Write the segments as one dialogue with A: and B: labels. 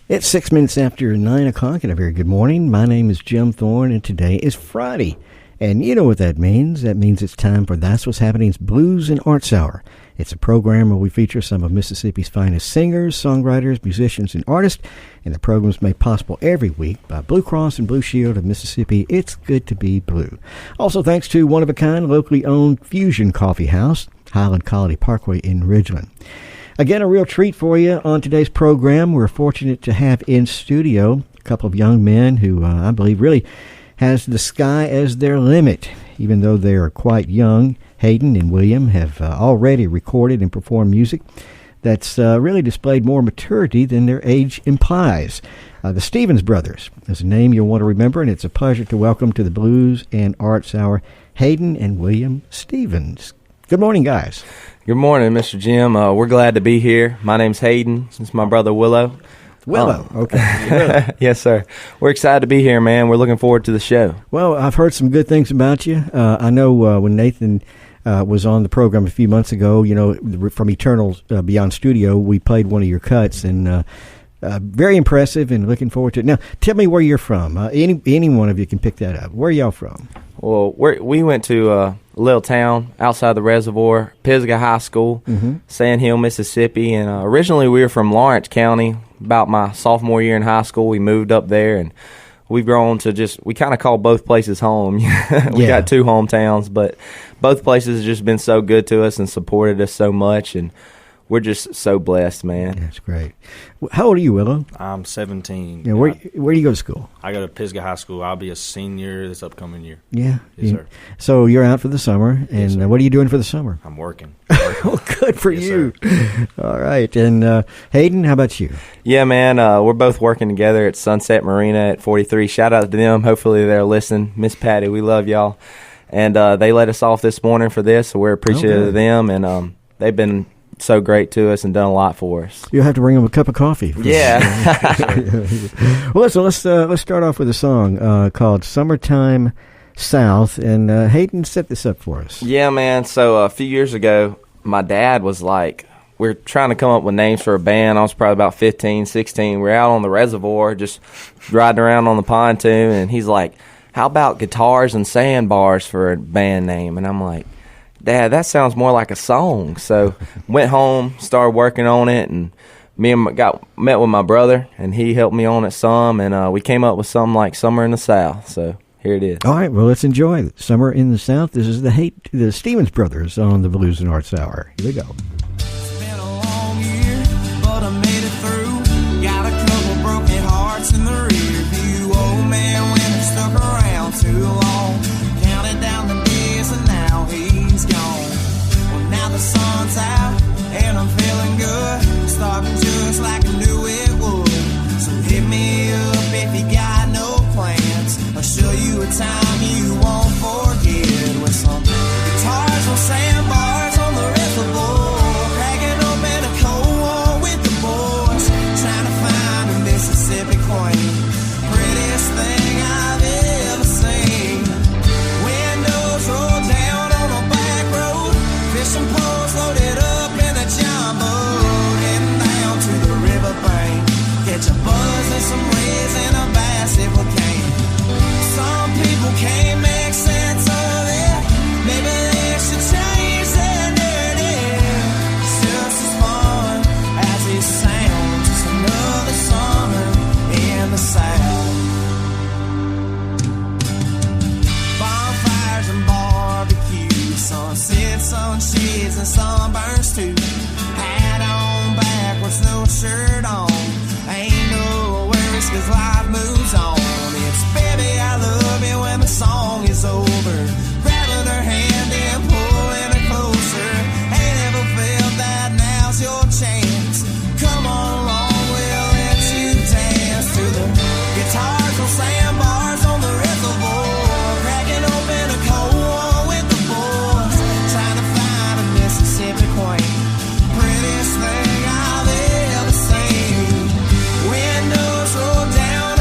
A: It's 6 minutes after 9 o'clock, and a very good morning. My name is Jim Thorn, and today is Friday. And you know what that means. That means it's time for That's What's Happening's Blues and Arts Hour. It's a program where we feature some of Mississippi's finest singers, songwriters, musicians, and artists. And the program is made possible every week by Blue Cross and Blue Shield of Mississippi. It's good to be blue. Also, thanks to one-of-a-kind, locally owned Fusion Coffee House, Highland Colony Parkway in Ridgeland. Again, a real treat for you on today's program. We're fortunate to have in studio a couple of young men who I believe really has the sky as their limit. Even though they are quite young, Hayden and William have already recorded and performed music that's really displayed more maturity than their age implies. The Stevens Brothers is a name you'll want to remember, and it's a pleasure to welcome to the Blues and Arts Hour Hayden and William Stevens. Good morning, guys.
B: Good morning, Mr. Jim. We're glad to be here. My name's Hayden. This is my brother, Willow.
A: Okay.
B: Yes, sir. We're excited to be here, man. We're looking forward to the show.
A: Well, I've heard some good things about you. I know when Nathan was on the program a few months ago, you know, from Eternal Beyond Studio, we played one of your cuts, and very impressive, and looking forward to it. Now, tell me where you're from. Any one of you can pick that up. Where are y'all from?
B: Well, we went to a little town outside the reservoir, Pisgah High School, Sand Hill, Mississippi. And originally we were from Lawrence County. About my sophomore year in high school, we moved up there, and we've grown to we kind of call both places home. We got two hometowns, but both places have just been so good to us and supported us so much, and we're just so blessed, man.
A: That's great. How old are you, Willow?
C: I'm 17.
A: Yeah, where do you go to school?
C: I go to Pisgah High School. I'll be a senior this upcoming year.
A: Yeah.
C: Yes, sir.
A: So you're out for the summer, and
C: yes,
A: what are you doing for the summer?
C: I'm working.
A: Oh, good for you. Sir. All right. And Hayden, how about you?
B: Yeah, man. We're both working together at Sunset Marina at 43. Shout out to them. Hopefully they're listening. Miss Patty, we love y'all. And they let us off this morning for this, so we're appreciative of them. And they've been so great to us and done a lot for us.
A: You'll have to bring them a cup of coffee.
B: Yeah.
A: Well, let's start off with a song called "Summertime South," and Hayden set this up for us.
B: Yeah, man. So a few years ago, my dad was like, we're trying to come up with names for a band. I was probably about 15, 16. We're out on the reservoir just riding around on the pontoon, and he's like, how about Guitars and Sandbars for a band name? And I'm like, Dad, that sounds more like a song. So went home, started working on it, and met with my brother, and he helped me on it some, and we came up with something like Summer in the South. So here it is.
A: All right, well, let's enjoy it. Summer in the South. This is the Stevens Brothers on the Blues and Arts Hour. Here we go.
D: It's been a long year, but I made it through. Got a couple broken hearts in the rear view. Old man winter stuck around too long. Counted down the days and now he's gone. Well, now the sun's out and I'm feeling good. Starting just like I knew it would. So hit me up if you got no plans. I'll show you a time you won't forget. With some guitars or sandbars on the reservoir, cracking open a cold war with the boys, trying to find a Mississippi queen. Prettiest thing I've ever seen. Windows roll down on a back road, fishing poles loaded up in a john boat, heading down to the riverbank. Catch a buzz and some rays and a bass if we can. Some people can't make sense of it. Maybe they should change their narrative. It's just as fun as it sounds. Just another summer in the South. Bonfires and barbecue, sunset, sunshades and sunburns too. Hat on backwards, no shirt on. Ain't no worries 'cause life moves on. It's baby, I love you when the song is over. Grabbing her hand and pulling her closer. Ain't ever felt that, now's your chance. Come on along, we'll let you dance to the guitars on sandbars on the reservoir. Cracking open a cold war with the boys, trying to find a Mississippi queen. Prettiest thing I've ever seen. Windows roll down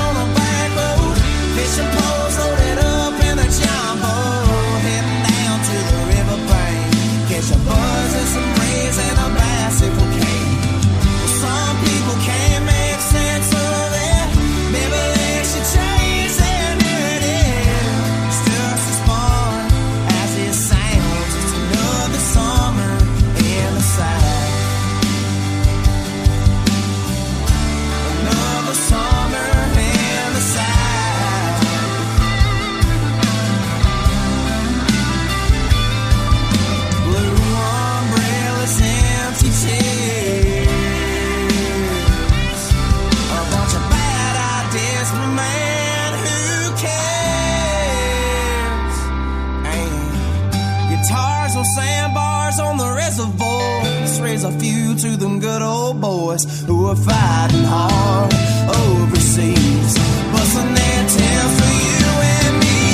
D: old boys who are fighting hard overseas, busting their tails for you and me.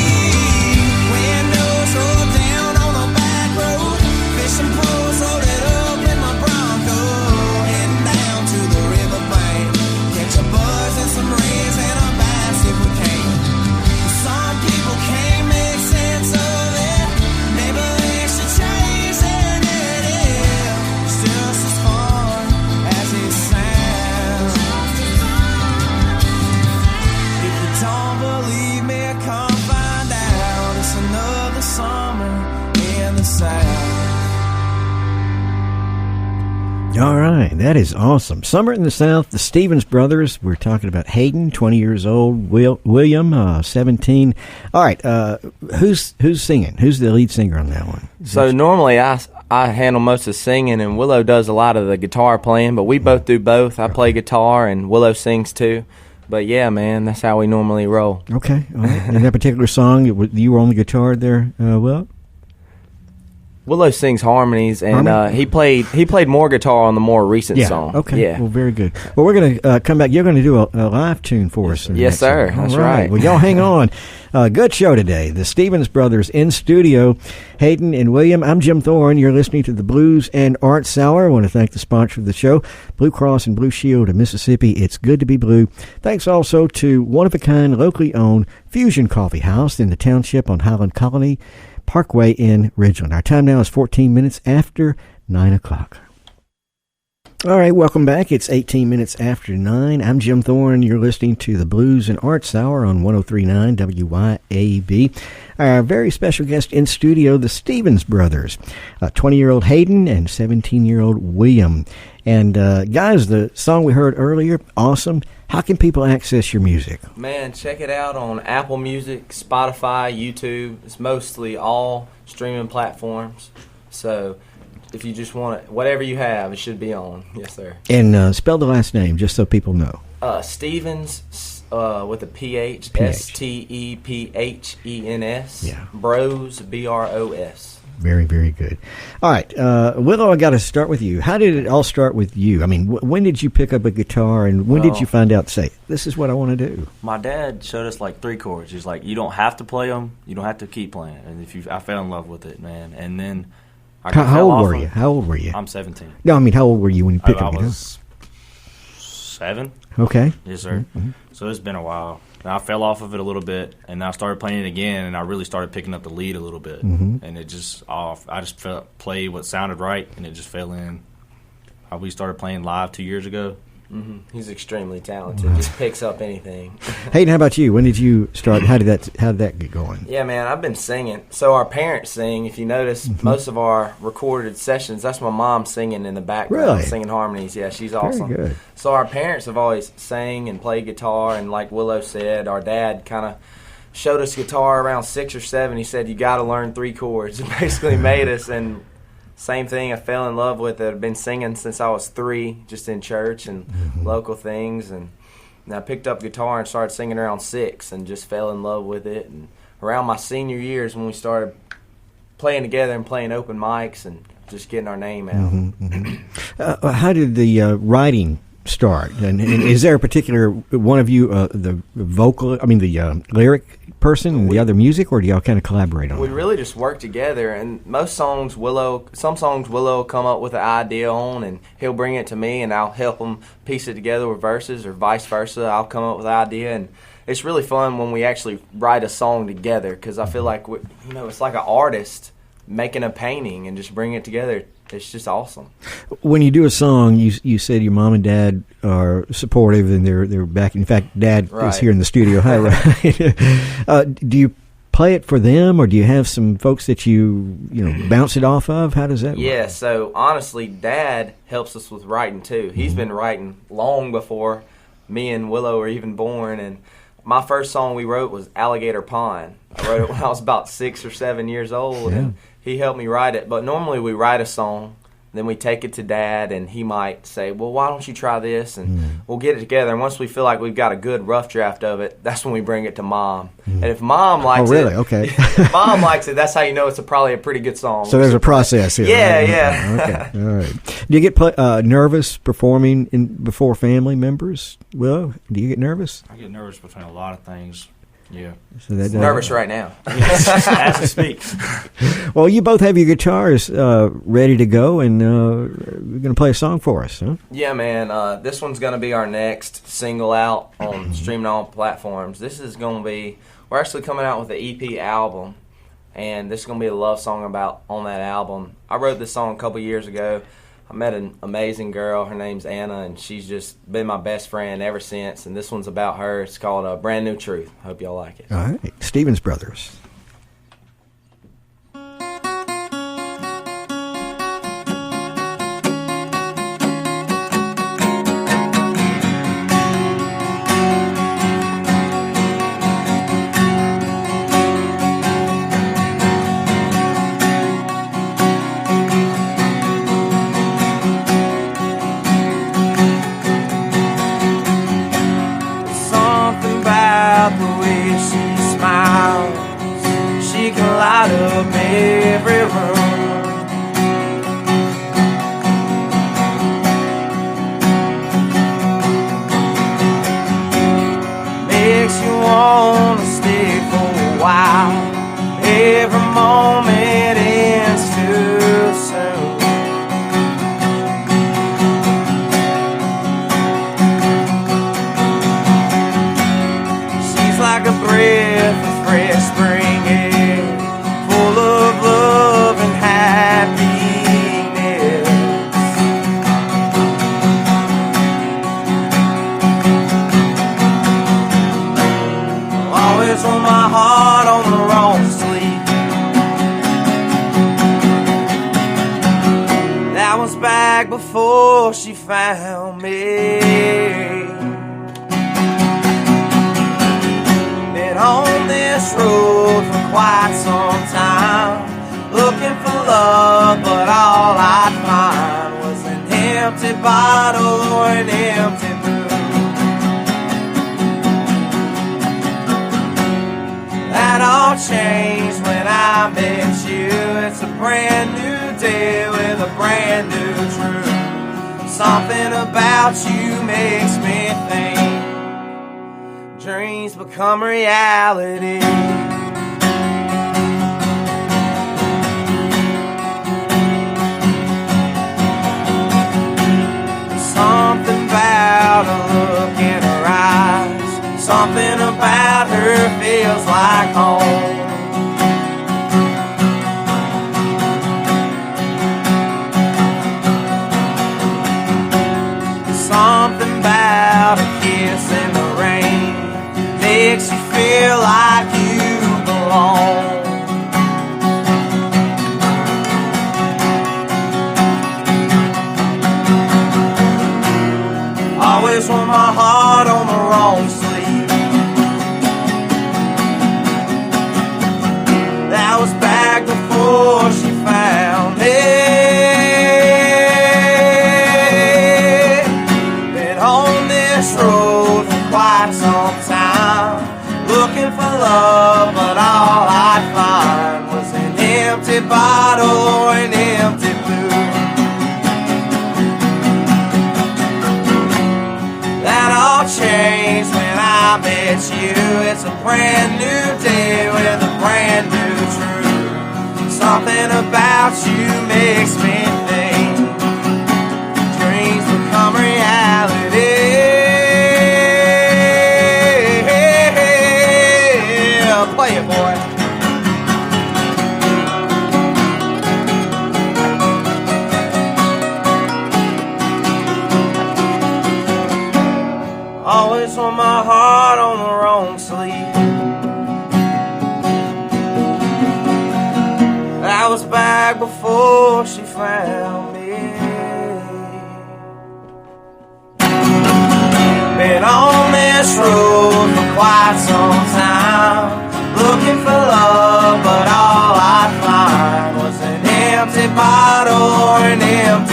D: Windows rolled down on the back road, fishing poles loaded up in my Bronco, heading down to the riverbank, catch a buzz and some rays and a bass if we can. Some people can't make sense of it, maybe they should change their narrative. It's just as fun as it sounds. If you don't believe me, come find out. It's another summer in the South.
A: All right, that is awesome. Summer in the South, the Stevens brothers. We're talking about Hayden, 20 years old, William, 17. All right, who's singing? Who's the lead singer on that one?
B: So normally I handle most of the singing, and Willow does a lot of the guitar playing, but we both do both. I play guitar, and Willow sings too. But yeah, man, that's how we normally roll.
A: Okay, all right. And that particular song, you were on the guitar there, Will?
B: Willow sings harmonies, and he played more guitar on the more recent song.
A: Okay.
B: Yeah.
A: Well, very good. Well, we're going to come back. You're going to do a live tune for us.
B: Yes, sir. That's right.
A: Well, y'all hang on. Good show today. The Stevens brothers in studio, Hayden and William. I'm Jim Thorn. You're listening to the Blues and Arts Hour. I want to thank the sponsor of the show, Blue Cross and Blue Shield of Mississippi. It's good to be blue. Thanks also to one-of-a-kind, locally owned Fusion Coffee House in the township on Highland Colony Parkway in Ridgeland. Our time now is 14 minutes after 9 o'clock. All right, welcome back. It's 18 minutes after 9. I'm Jim Thorne. You're listening to the Blues and Arts Hour on 103.9 WYAB. Our very special guest in studio, the Stevens brothers, 20-year-old Hayden and 17-year-old William. And guys, the song we heard earlier, awesome. How can people access your music?
B: Man, check it out on Apple Music, Spotify, YouTube. It's mostly all streaming platforms. So if you just want it, whatever you have, it should be on. Yes, sir.
A: And spell the last name just so people know.
B: Stevens with a PH, Stephenens.
A: Yeah.
B: Bros, Bros.
A: Very, very good. All right, Willow, I got to start with you. How did it all start with you? I mean, when did you pick up a guitar, and when did you find out, say, this is what I want to do?
C: My dad showed us like 3 chords. He's like, you don't have to play them. You don't have to keep playing. And I fell in love with it, man. And then
A: How old were you? How old were you?
C: I'm 17.
A: No, I mean, how old were you when you picked up a guitar?
C: I was 7.
A: Okay.
C: Yes, sir. Mm-hmm. So it's been a while. And I fell off of it a little bit, and I started playing it again, and I really started picking up the lead a little bit. Mm-hmm. And it just I just played what sounded right, and it just fell in. We started playing live 2 years ago.
B: Mm-hmm. He's extremely talented. Just picks up anything.
A: Hayden, how about you? When did you start? How did that get going?
B: Yeah, man, I've been singing. So our parents sing. If you notice, most of our recorded sessions, that's my mom singing in the background,
A: really?
B: Singing harmonies. Yeah, she's awesome.
A: Very good.
B: So our parents have always sang and played guitar, and like Willow said, our dad kind of showed us guitar around 6 or 7. He said, you got to learn 3 chords. It basically made us, and same thing, I fell in love with it. I've been singing since I was 3, just in church and local things. And I picked up guitar and started singing around 6 and just fell in love with it. And around my senior years when we started playing together and playing open mics and just getting our name out.
A: How did the writing start? And is there a particular one of you, the lyric person and the other music, or do y'all kind of collaborate on it?
B: We really just work together, and some songs Willow will come up with an idea on, and he'll bring it to me, and I'll help him piece it together with verses, or vice versa. I'll come up with an idea, and it's really fun when we actually write a song together, because I feel like it's like an artist making a painting and just bringing it together. It's just awesome. When
A: you do a song, you said your mom and dad are supportive, and they're back. In fact, Dad is here in the studio. Hi, right? Do you play it for them, or do you have some folks that you bounce it off of? How does that work?
B: Yeah, so honestly, Dad helps us with writing too. He's been writing long before me and Willow were even born, and my first song we wrote was Alligator Pond. I wrote it when I was about 6 or 7 years old, and he helped me write it. But normally we write a song, Then we take it to Dad, and he might say, well, why don't you try this? And we'll get it together. And once we feel like we've got a good rough draft of it, that's when we bring it to Mom. And if Mom likes it...
A: Oh, really? Okay.
B: if Mom likes it, that's how you know it's probably a pretty good song.
A: So there's a process here.
B: Yeah,
A: right?
B: yeah.
A: Okay, all right. Do you get nervous performing before family members? Well, do you get nervous?
C: I get nervous between a lot of things. Yeah.
A: So that
B: Nervous right now.
C: As we speak.
A: Well, you both have your guitars ready to go, and we're going to play a song for us, huh?
B: Yeah, man. This one's going to be our next single out on streaming all platforms. This is going to be... We're actually coming out with an EP album, and this is going to be a love song on that album. I wrote this song a couple years ago. I met an amazing girl. Her name's Anna, and she's just been my best friend ever since. And this one's about her. It's called Brand New Truth. Hope y'all like it.
A: All right. Stevens Brothers.
D: Light up every room. Makes you wanna stay for a while. Every moment ends too soon. She's like a breath of fresh spring air, full of love and happiness. Always on my heart on the wrong sleep. That was back before she found me. Been on this road for quite some time, looking for love, but all I'd find was an empty bottle or an empty moon. That all changed when I met you. It's a brand new day with a brand new truth. Something about you makes me think dreams become reality. Something about a look in her eyes, something about her feels like home. Something about a kiss in the rain makes you feel like you belong. Always want my heart on the wrong sleeve. That was back before she found me. Been on this road for quite some time, looking for love, but all I'd find was an empty bottle or an empty blue. That all changed when I met you. It's a brand new day with a brand new truth. Something about you makes me think dreams become reality. Play it, boy. Always want my heart on the wrong sleeve. That was back before she found me. Been on this road for quite some time, looking for love, but all I'd find was an empty bottle or an empty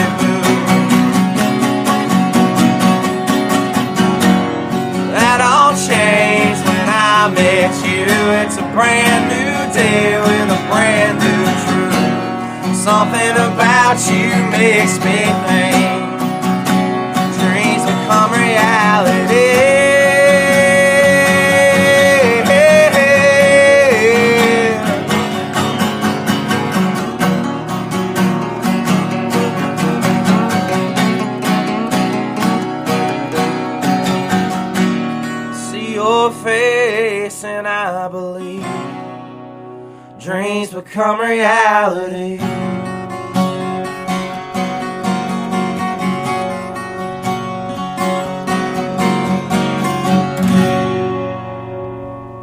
D: I met you. It's a brand new day with a brand new truth. Something about you makes me think dreams become reality. Face and I believe dreams become reality.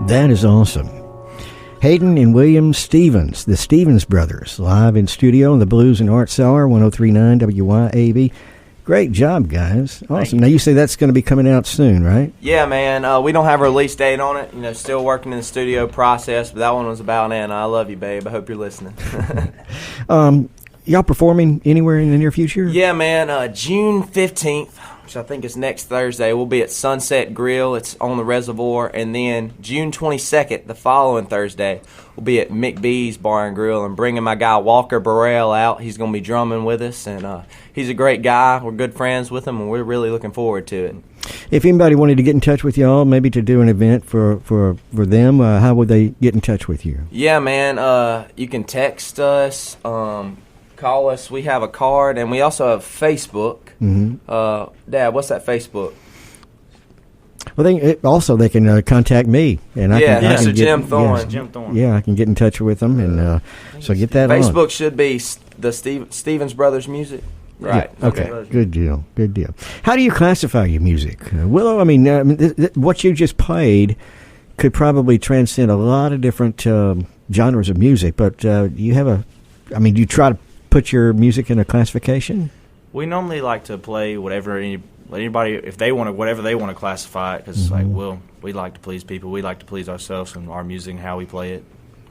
A: That is awesome. Hayden and William Stevens, the Stevens brothers, live in studio in the Blues and Arts Hour, 103.9 WYAB. Great job, guys. Awesome. Now, you say that's going to be coming out soon, right?
B: Yeah, man. We don't have a release date on it. You know, still working in the studio process, but that one was about Anna. I love you, babe. I hope you're listening.
A: Y'all performing anywhere in the near future?
B: Yeah, man. June 15th, which I think is next Thursday, we'll be at Sunset Grill. It's on the reservoir. And then June 22nd, the following Thursday, we'll be at McBee's Bar and Grill and bringing my guy Walker Burrell out. He's going to be drumming with us, and he's a great guy. We're good friends with him, and we're really looking forward to it.
A: If anybody wanted to get in touch with y'all, maybe to do an event for them, how would they get in touch with you?
B: Yeah, man. You can text us, call us. We have a card, and we also have Facebook. Mm-hmm. Dad, what's that Facebook?
A: Well, they can contact me, and I can
B: Jim Thorn.
A: Yeah,
C: Jim Thorn.
A: Yeah, I can get in touch with them, and so get that
B: Facebook
A: on.
B: should be the Stevens Brothers Music. Right.
A: Yeah, okay. Good deal. How do you classify your music? Willow, I mean, what you just played could probably transcend a lot of different genres of music, but do you try to put your music in a classification?
C: We normally like to play whatever anybody, if they want to, whatever they want to classify it, because we like to please people. We like to please ourselves and our music and how we play it.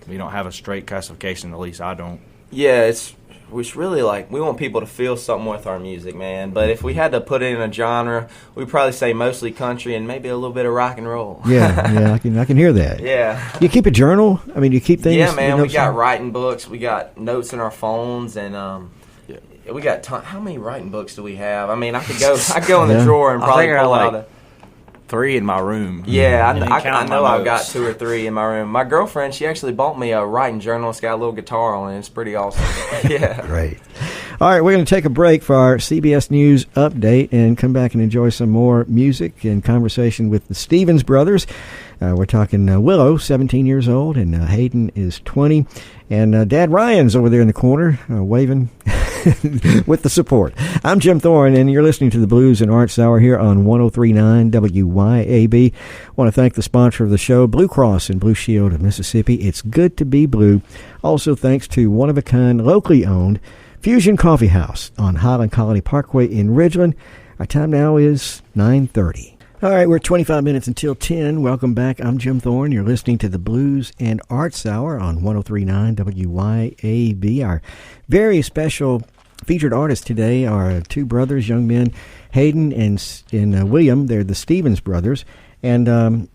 C: We don't have a straight classification, at least I don't.
B: Yeah, it's really we want people to feel something with our music, man. But if we had to put it in a genre, we'd probably say mostly country and maybe a little bit of rock and roll.
A: Yeah, I can hear that.
B: Yeah.
A: You keep a journal? I mean, you keep things?
B: Yeah, man, we got writing books. We got notes in our phones, and we got how many writing books do we have? I mean, I go in the drawer and probably pull out
C: 3 in my room.
B: Yeah, I know I've got 2 or 3 in my room. My girlfriend, she actually bought me a writing journal. It's got a little guitar on it. It's pretty awesome. Yeah.
A: Great. All right, we're going to take a break for our CBS News update and come back and enjoy some more music and conversation with the Stevens brothers. We're talking Willow, 17 years old, and Hayden is 20. And Dad Ryan's over there in the corner waving with the support. I'm Jim Thorn, and you're listening to the Blues and Arts Hour here on 103.9 WYAB. I want to thank the sponsor of the show, Blue Cross and Blue Shield of Mississippi. It's good to be blue. Also, thanks to one-of-a-kind, locally owned Fusion Coffee House on Highland Colony Parkway in Ridgeland. Our time now is 9:30. All right, we're 25 minutes until 10. Welcome back. I'm Jim Thorne. You're listening to the Blues and Arts Hour on 103.9 WYAB. Our very special featured artists today are 2 brothers, young men, Hayden and William. They're the Stevens brothers. And,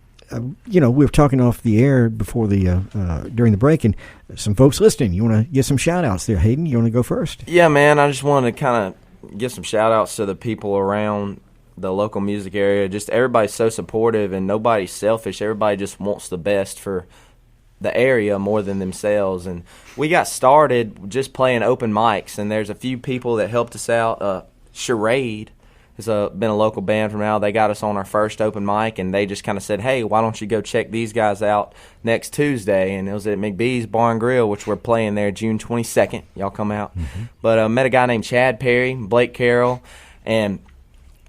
A: we were talking off the air before during the break, and some folks listening. You want to get some shout-outs there, Hayden? You want to go first?
B: Yeah, man. I just wanted to kind of give some shout-outs to the people around the local music area. Just everybody's so supportive and nobody's selfish. Everybody just wants the best for the area more than themselves. And we got started just playing open mics, and there's a few people that helped us out. Charade has been a local band from now. They got us on our first open mic, and they just kind of said, hey, why don't you go check these guys out next Tuesday? And it was at McBee's Bar and Grill, which we're playing there June 22nd. Y'all come out. Mm-hmm. But met a guy named Chad Perry, Blake Carroll, and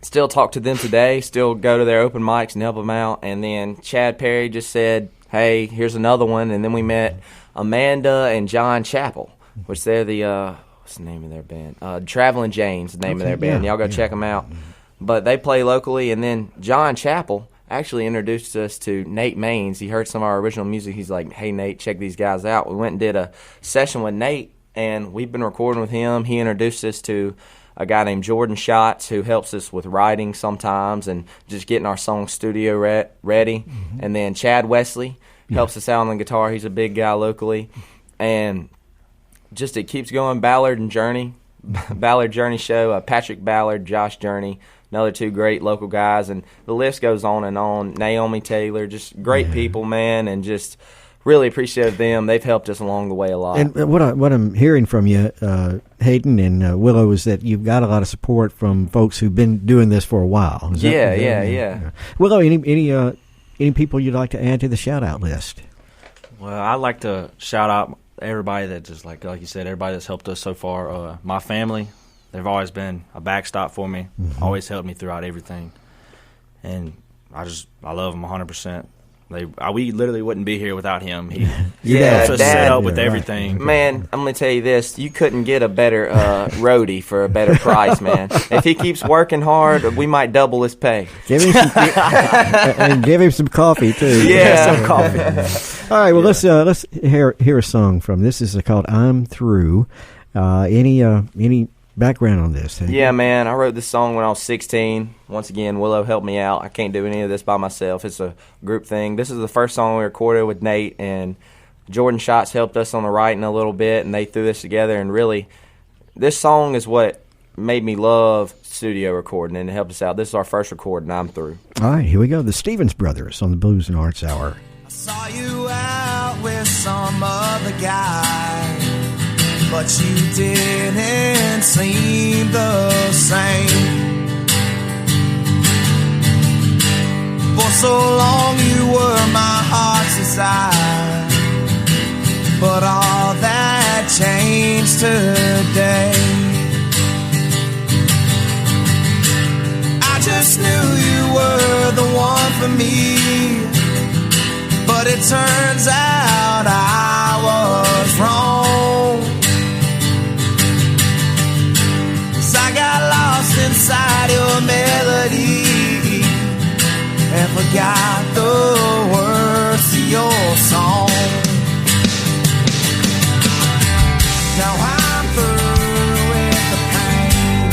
B: still talk to them today, still go to their open mics and help them out. And then Chad Perry just said, hey, here's another one. And then we met Amanda and John Chappell, which they're the, what's the name of their band? Traveling Janes, the name of their band. Y'all go check them out. But they play locally. And then John Chappell actually introduced us to Nate Maines. He heard some of our original music. He's like, hey, Nate, check these guys out. We went and did a session with Nate, and we've been recording with him. He introduced us to a guy named Jordan Schatz who helps us with writing sometimes and just getting our song studio ready. And then Chad Wesley helps us out on the guitar. He's a big guy locally. And just it keeps going. Ballard Journey Show, Patrick Ballard, Josh Journey, another two great local guys. And the list goes on and on. Naomi Taylor, just great people, man, and just really appreciate them. They've helped us along the way a lot.
A: And what I'm hearing from you, Hayden and Willow, is that you've got a lot of support from folks who've been doing this for a while.
B: Yeah.
A: Willow, any people you'd like to add to the shout-out list?
C: Well, I'd like to shout out everybody that just, like you said, everybody that's helped us so far. My family, they've always been a backstop for me, always helped me throughout everything. And I love them 100%. We literally wouldn't be here without him. He helps us set up with everything.
B: Man, I'm going to tell you this. You couldn't get a better roadie for a better price, man. If he keeps working hard, we might double his pay.
A: Give him some coffee, too.
B: Yeah, some coffee.
A: All right, well, let's hear a song from this. Is called I'm Through. Any background on this?
B: Yeah, man, I wrote this song when I was 16. Once again, Willow helped me out. I can't do any of this by myself. It's a group thing. This is the first song we recorded with Nate, and Jordan Schatz helped us on the writing a little bit, and they threw this together. And really, this song is what made me love studio recording, and it helped us out. This is our first recording. I'm Through.
A: All right, here we go. The Stevens Brothers on the Blues and Arts Hour.
D: I saw you out with some other guy, but you didn't seem the same. For so long you were my heart's desire, but all that changed today. I just knew you were the one for me, but it turns out I was wrong. I got lost inside your melody and forgot the words to your song. Now I'm through with the pain.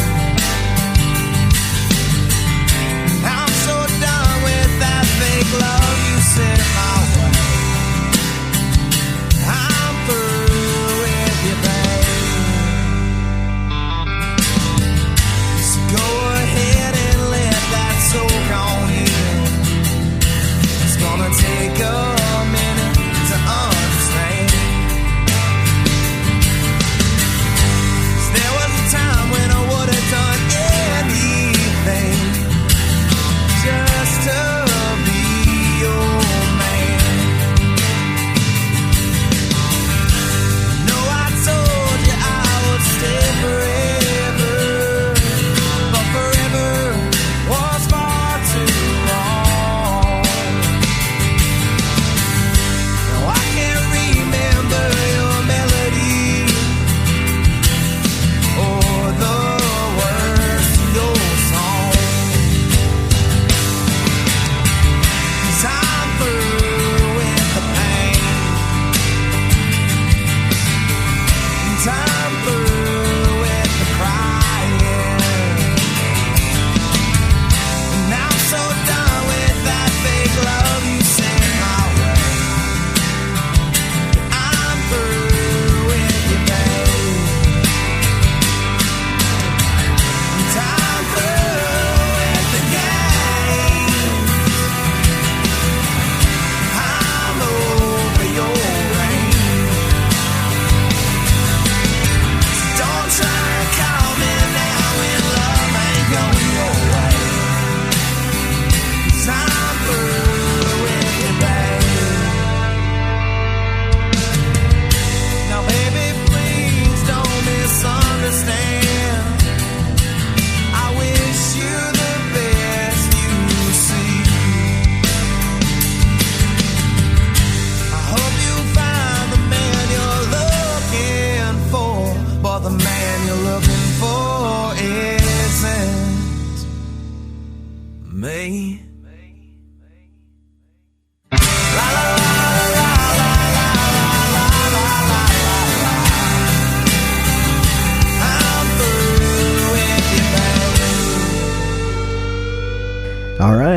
D: I'm so done with that fake love you sent my way.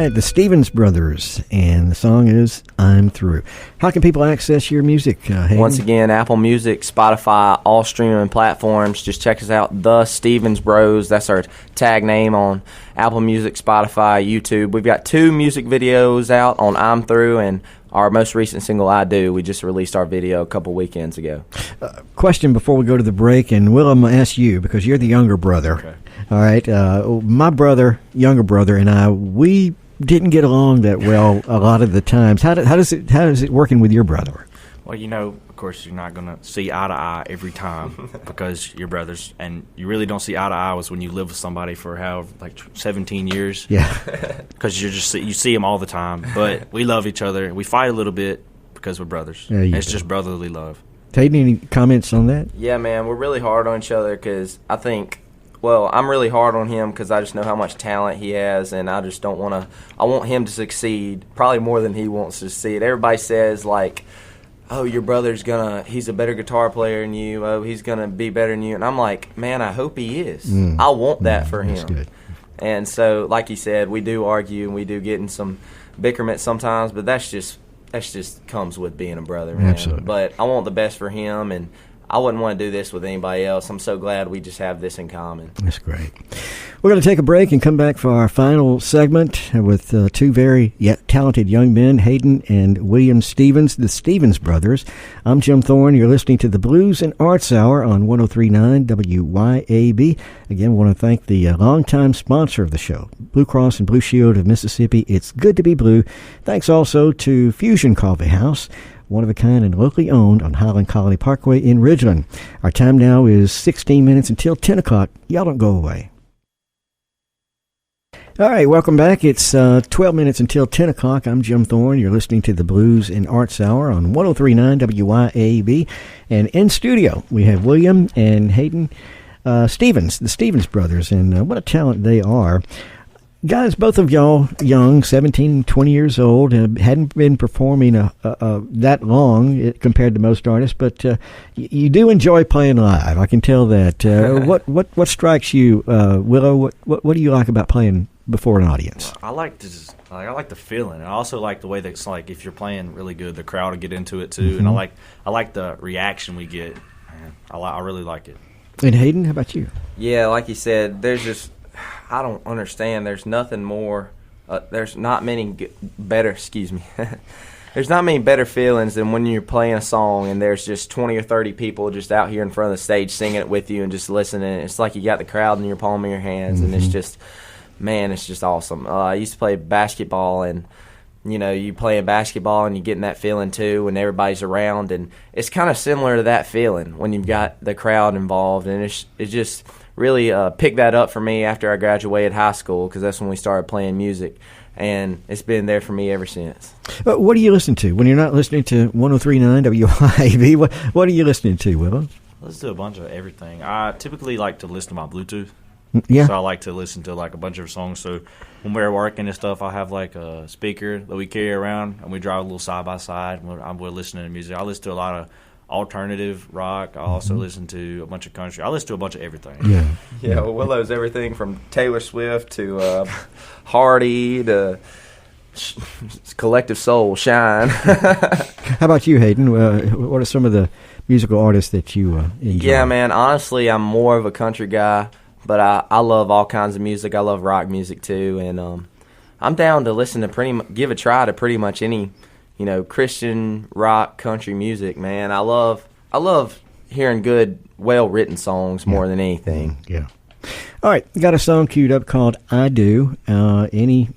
A: right, the Stevens Brothers, and the song is I'm Through. How can people access your music, Hayden?
B: Once again, Apple Music, Spotify, all streaming platforms. Just check us out, The Stevens Bros. That's our tag name on Apple Music, Spotify, YouTube. We've got 2 music videos out on I'm Through and our most recent single, I Do. We just released our video a couple weekends ago.
A: Question before we go to the break, and Will, I'm going to ask you because you're the younger brother.
C: Okay.
A: All right, my younger brother, and I, we didn't get along that well a lot of the times. How does it working with your brother?
C: Well, you know, of course, you're not going to see eye to eye every time because you're brothers, and you really don't see eye to eye when you live with somebody for 17 years.
A: Yeah,
C: because you see them all the time. But we love each other. We fight a little bit because we're brothers.
A: Yeah,
C: it's just brotherly love.
A: Hayden, any comments on that?
B: Yeah, man, we're really hard on each other because I think. Well, I'm really hard on him because I just know how much talent he has, and I just don't want to. I want him to succeed probably more than he wants to succeed. Everybody says like, "Oh, your brother's he's a better guitar player than you. Oh, he's gonna be better than you." And I'm like, man, I hope he is. I want that for him.
A: That's good.
B: And so, like you said, we do argue and we do get in some bickerment sometimes, but that's just comes with being a brother, man.
A: Absolutely.
B: But I want the best for him, and I wouldn't want to do this with anybody else. I'm so glad we just have this in common.
A: That's great. We're going to take a break and come back for our final segment with 2 very talented young men, Hayden and William Stevens, the Stevens Brothers. I'm Jim Thorn. You're listening to the Blues and Arts Hour on 103.9 WYAB. Again, I want to thank the longtime sponsor of the show, Blue Cross and Blue Shield of Mississippi. It's good to be blue. Thanks also to Fusion Coffee House, one of a kind and locally owned on Highland Colony Parkway in Ridgeland. Our time now is 16 minutes until 10 o'clock. Y'all don't go away. All right, welcome back. It's 12 minutes until 10 o'clock. I'm Jim Thorn. You're listening to the Blues and Arts Hour on 103.9 WYAB. And in studio, we have William and Hayden Stevens, the Stevens Brothers, and what a talent they are. Guys, both of y'all young, 17, 20 years old, hadn't been performing that long compared to most artists, but you do enjoy playing live. I can tell that. What strikes you, Willow? What do you like about playing before an audience?
C: I like the feeling. I also like the way that it's like if you're playing really good, the crowd will get into it too, and I like the reaction we get. Man, I really like it.
A: And Hayden, how about you?
B: Yeah, like you said, there's just. I don't understand. There's nothing more. There's not many better. Excuse me. There's not many better feelings than when you're playing a song and there's just 20 or 30 people just out here in front of the stage singing it with you and just listening. It's like you got the crowd in your palm of your hands, and it's just, man, it's just awesome. I used to play basketball, and you playing basketball and you getting that feeling too when everybody's around, and it's kind of similar to that feeling when you've got the crowd involved, and it's just. Really picked that up for me after I graduated high school because that's when we started playing music, and it's been there for me ever since.
A: What do you listen to when you're not listening to 103.9 WYAB? What are you listening to, Willow?
C: I listen to a bunch of everything. I typically like to listen to my Bluetooth.
A: Yeah.
C: So I like to listen to like a bunch of songs. So when we're working and stuff, I have like a speaker that we carry around, and we drive a little side by side. We're listening to music. I listen to a lot of alternative rock. I also listen to a bunch of country. I listen to a bunch of everything.
B: Yeah. Well, Willow's everything from Taylor Swift to Hardy to Collective Soul, Shine.
A: How about you, Hayden? What are some of the musical artists that you enjoy?
B: Yeah, man. Honestly, I'm more of a country guy, but I love all kinds of music. I love rock music too, and I'm down to listen to give a try to pretty much any. Christian rock, country music, man. I love hearing good, well-written songs more than anything.
A: Yeah. All right, got a song queued up called "I Do." Any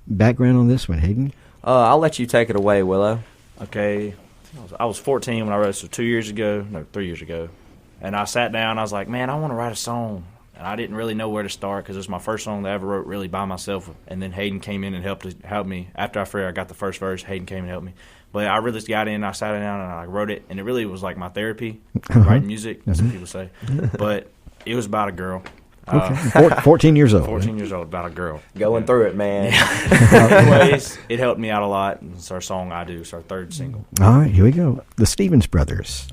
A: background on this one, Hayden?
B: I'll let you take it away, Willow.
C: Okay. I was 14 when I wrote it, so 3 years ago, and I sat down. I was like, man, I want to write a song. And I didn't really know where to start because it was my first song that I ever wrote really by myself. And then Hayden came in and helped me. After I got the first verse, Hayden came and helped me. But I really got in, I sat down, and I wrote it. And it really was like my therapy, writing music, that's what people say. But it was about a girl.
A: Okay. 14 years old.
C: 14 years old, about a girl.
B: Going through it, man.
C: Anyways, it helped me out a lot. It's our song, I Do. It's our third single.
A: All right, here we go. The Stevens Brothers.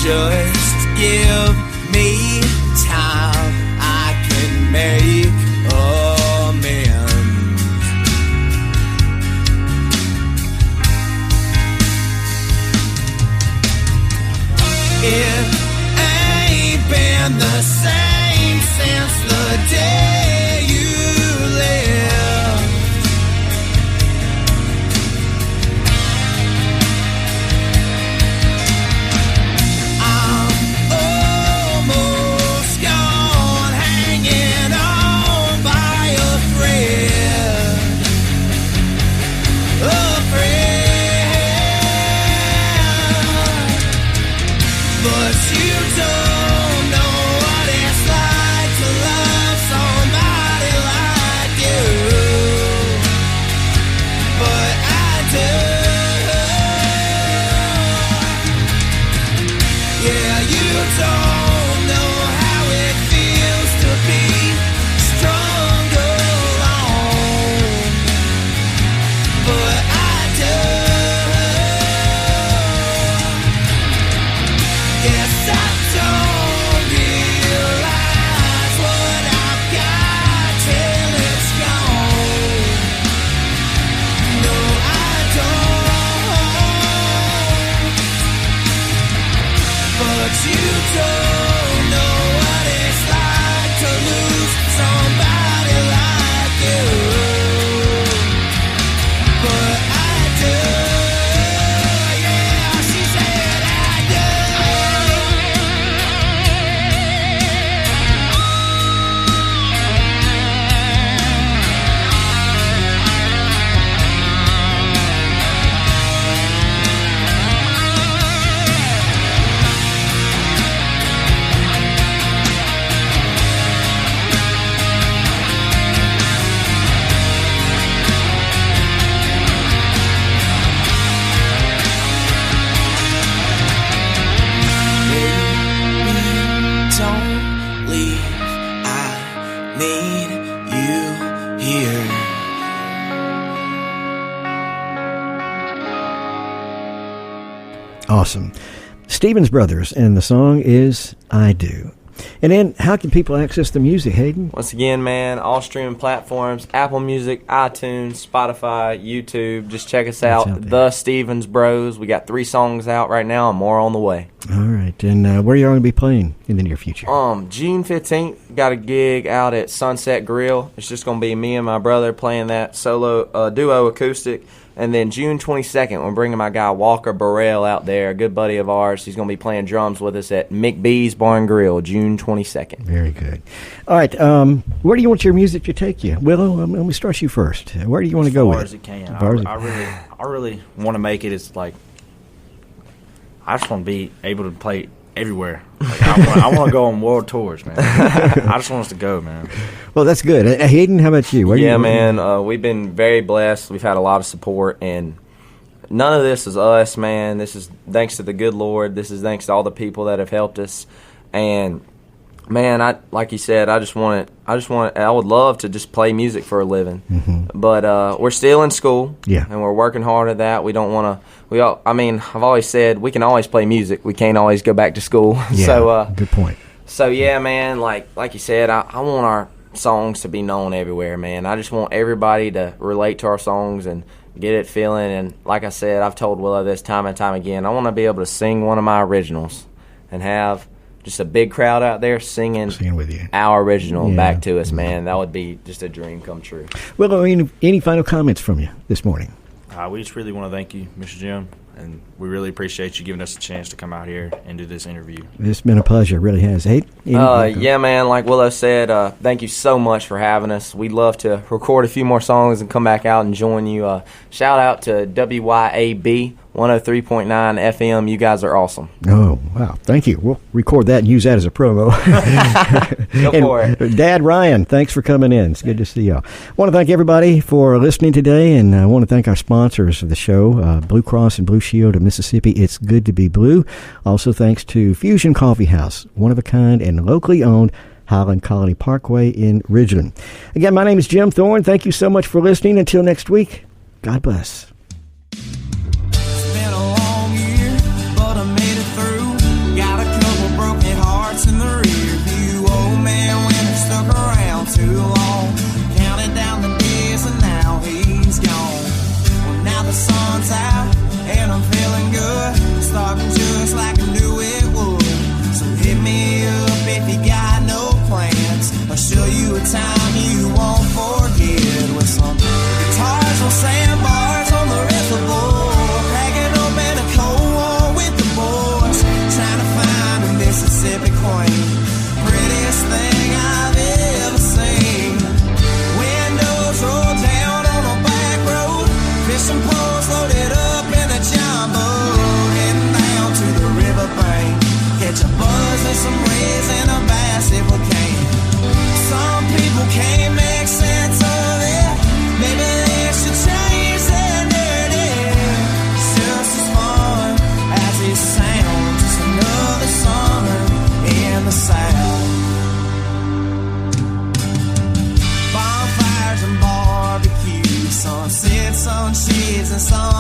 D: Just give me time, I can make amends. It ain't been the same since the day you left. I'm almost gone, hanging on by a thread. A thread. But you don't know what it's like to love somebody like you. But I do. Yeah, you don't know how it feels to be strong alone. But I do. Guess I don't realize what I've got till it's gone. No, I don't. But you don't know what it's like to lose somebody like you. But I do. Yeah, she said I do. Don't leave, I need you here.
A: Awesome. Stevens Brothers, and the song is I Do. And then, how can people access the music, Hayden?
B: Once again, man, all streaming platforms, Apple Music, iTunes, Spotify, YouTube. Just check us out,
A: out there.
B: The Stevens Bros. We got 3 songs out right now and more on the way.
A: All right. And where are you going to be playing in the near future?
B: June 15th, got a gig out at Sunset Grill. It's just going to be me and my brother playing that solo duo acoustic. And then June 22nd, we're bringing my guy Walker Burrell out there, a good buddy of ours. He's going to be playing drums with us at McBee's Barn Grill, June 22nd.
A: Very good. All right. Where do you want your music to take you? Willow, let me start you first. Where do you want to go with it?
C: As far as it can. I really want to make it. It's like I just want to be able to play everywhere. Like, I want to go on world tours, man. I just want us to go, man.
A: Well, that's good. Hayden, how about you?
B: We've been very blessed. We've had a lot of support, and none of this is us, man. This is thanks to the good Lord. This is thanks to all the people that have helped us. And man, like you said, I would love to just play music for a living. Mm-hmm. But we're still in school, and we're working hard at that. We don't want to. I've always said we can always play music. We can't always go back to school.
A: Yeah,
B: so
A: good point.
B: So yeah, man, like you said, I want our songs to be known everywhere, man. I just want everybody to relate to our songs and get it feeling. And like I said, I've told Willow this time and time again, I want to be able to sing one of my originals and have just a big crowd out there singing
A: with you.
B: Our original back to us, man. That would be just a dream come true.
A: Well, any final comments from you this morning?
C: We just really want to thank you, Mr. Jim, and we really appreciate you giving us a chance to come out here and do this interview.
A: It's been a pleasure. It really has. Hey,
B: yeah, man, like Willow said, thank you so much for having us. We'd love to record a few more songs and come back out and join you. Shout out to WYAB 103.9 FM. You guys are awesome.
A: Oh, wow. Thank you. We'll record that and use that as a promo.
B: Go for it.
A: Dad Ryan, thanks for coming in. It's good to see you. I want to thank everybody for listening today, and I want to thank our sponsors of the show, Blue Cross and Blue Shield of Mississippi. It's good to be blue. Also thanks to Fusion Coffee House, one of a kind and locally owned, Highland Colony Parkway in Ridgeland. Again, my name is Jim Thorn. Thank you so much for listening. Until next week, God bless.
D: It's been a long year, but I made it through. Got a and I'm feeling good, starting just like I knew it would. So hit me up if you got no plans. I'll show you a time you won't forget, with some guitars on sandbars on the reservoir, cracking open a cold war with the boys, trying to find a Mississippi queen, prettiest thing I've ever seen. Windows roll down on a back road, fishing poles loaded up in a john boat, heading down to the riverbank, catch a buzz and some rays and a bass if we can. Some people can't make sense of it, maybe they should change their narrative. It's just as fun as it sounds, just another summer in the South. Bonfires and barbecue, sunset, sunshades and sun